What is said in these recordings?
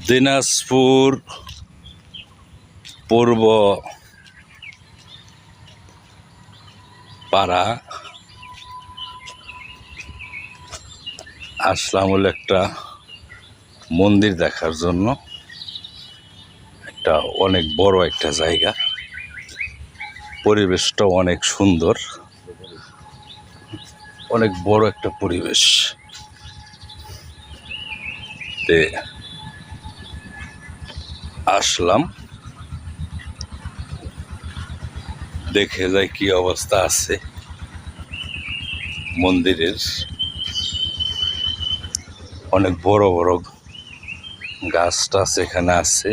দিনাজপুর পূর্ব পাড়া আসলাম হলো একটা মন্দির দেখার জন্য। একটা অনেক বড় একটা জায়গা, পরিবেশটা অনেক সুন্দর, অনেক বড় একটা পরিবেশ। তে আসলাম, দেখে যাই কি অবস্থা আছে মন্দিরের। অনেক বড় বড় গাছ টাছ এখানে আছে।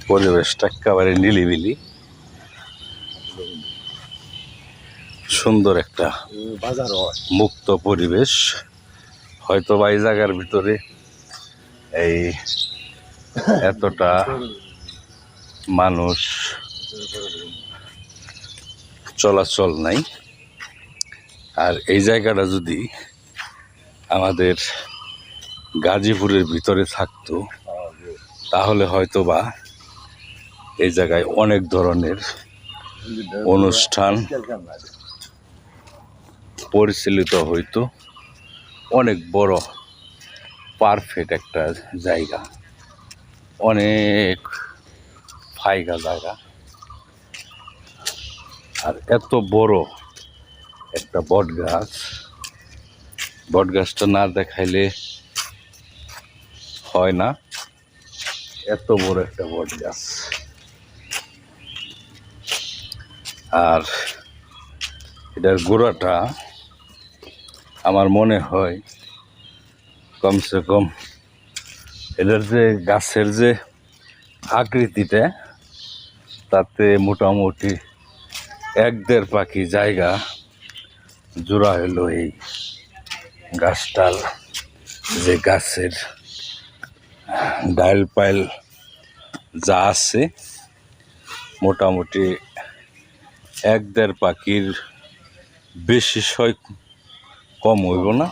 পরিবেশটা একেবারে নিলিবিলি, সুন্দর একটা মুক্ত পরিবেশ। হয়তো বা এই জায়গার ভিতরে এই এতটা মানুষ চলাচল নাই। আর এই জায়গাটা যদি আমাদের গাজীপুরের ভিতরে থাকতো তাহলে হয়তো বা এই জায়গায় অনেক ধরনের অনুষ্ঠান পরিচালিত হইতো। অনেক বড় পারফেক্ট একটা জায়গা, অনেক ফায়গা জায়গা। আর এত বড় একটা বট গাছ, বট গাছটা না দেখাইলে হয় না। এত বড় একটা বট গাছ, আর এটার গোড়াটা আমার মনে হয় কমসে কম এটার যে গাছের যে আকৃতিটা, তাতে মোটামুটি 1-1.5 পাখি জায়গা জোড়া হলো এই গাছটার। যে গাছের ডাইল পাইল যা আছে, মোটামুটি 1-1.5 পাখির বেশি কম হইব না।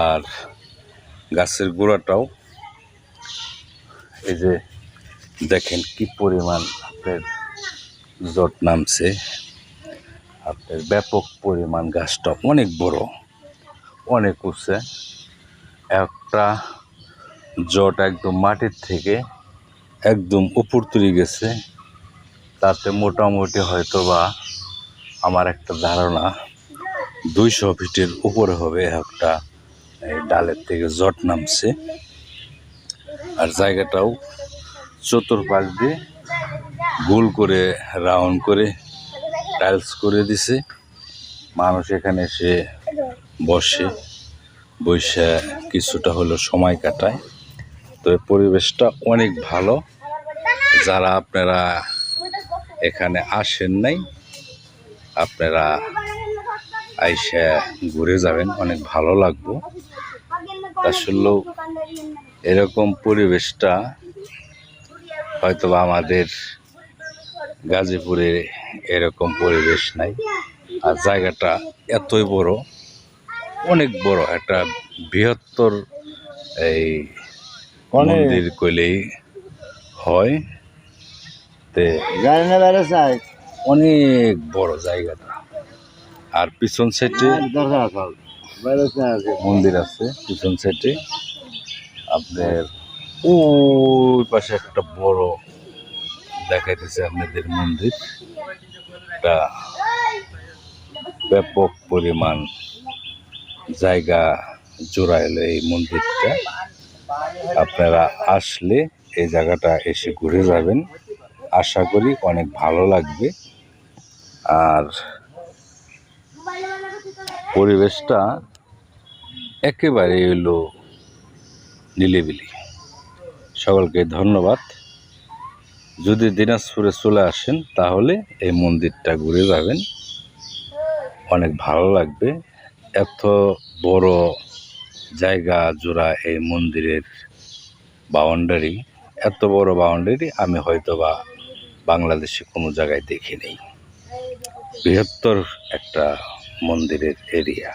আর গাছের গোড়াটাও এই যে দেখেন কি পরিমাণ আপনার জট নামছে। আপনার ব্যাপক পরিমাণ, গাছটা অনেক বড়, অনেক উঁচু। একটা জট একদম মাটির থেকে একদম উপর তুলে গেছে। তাতে মোটামুটি হয়তো বা আমার একটা ধারণা 200 ফিটের উপরে হবে একটা এই ডালের থেকে জট নামছে। আর জায়গাটাও চতুর্পাশ দিয়ে গোল করে রাউন্ড করে টাইলস করে দিছে। মানুষ এখানে এসে বসে কিছুটা হলো সময় কাটায়। তো এই পরিবেশটা অনেক ভালো। যারা আপনারা এখানে আসেন নাই, আপনারা আইসা ঘুরে যাবেন, অনেক ভালো লাগবে। আসলে এরকম পরিবেশটা হয়তো আমাদের গাজীপুরে এরকম পরিবেশ নাই। আর জায়গাটা এতই বড়, অনেক বড় একটা বৃহত্তর এই মন্দির কইলেই হয়। তে অনেক বড় জায়গাটা। আর পিছন সাইডে মন্দির আছে, পিছন সাইডে আপনার ওই পাশে একটা বড় দেখাইতেছে আপনাদের মন্দির। একটা ব্যাপক পরিমাণ জায়গা জোড়া এলো এই মন্দিরটা। আপনারা আসলে এই জায়গাটা এসে ঘুরে যাবেন, আশা করি অনেক ভালো লাগবে। আর পরিবেশটা একেবারে হলো নিলিবিলি। সকলকে ধন্যবাদ। যদি দিনাজপুরে চলে আসেন তাহলে এই মন্দিরটা ঘুরে যাবেন, অনেক ভালো লাগবে। এত বড় জায়গা জোড়া এই মন্দিরের বাউন্ডারি, এত বড় বাউন্ডারি আমি হয়তো বা বাংলাদেশে কোনো জায়গায় দেখি নেই। বৃহত্তর একটা মন্দিরের এরিয়া।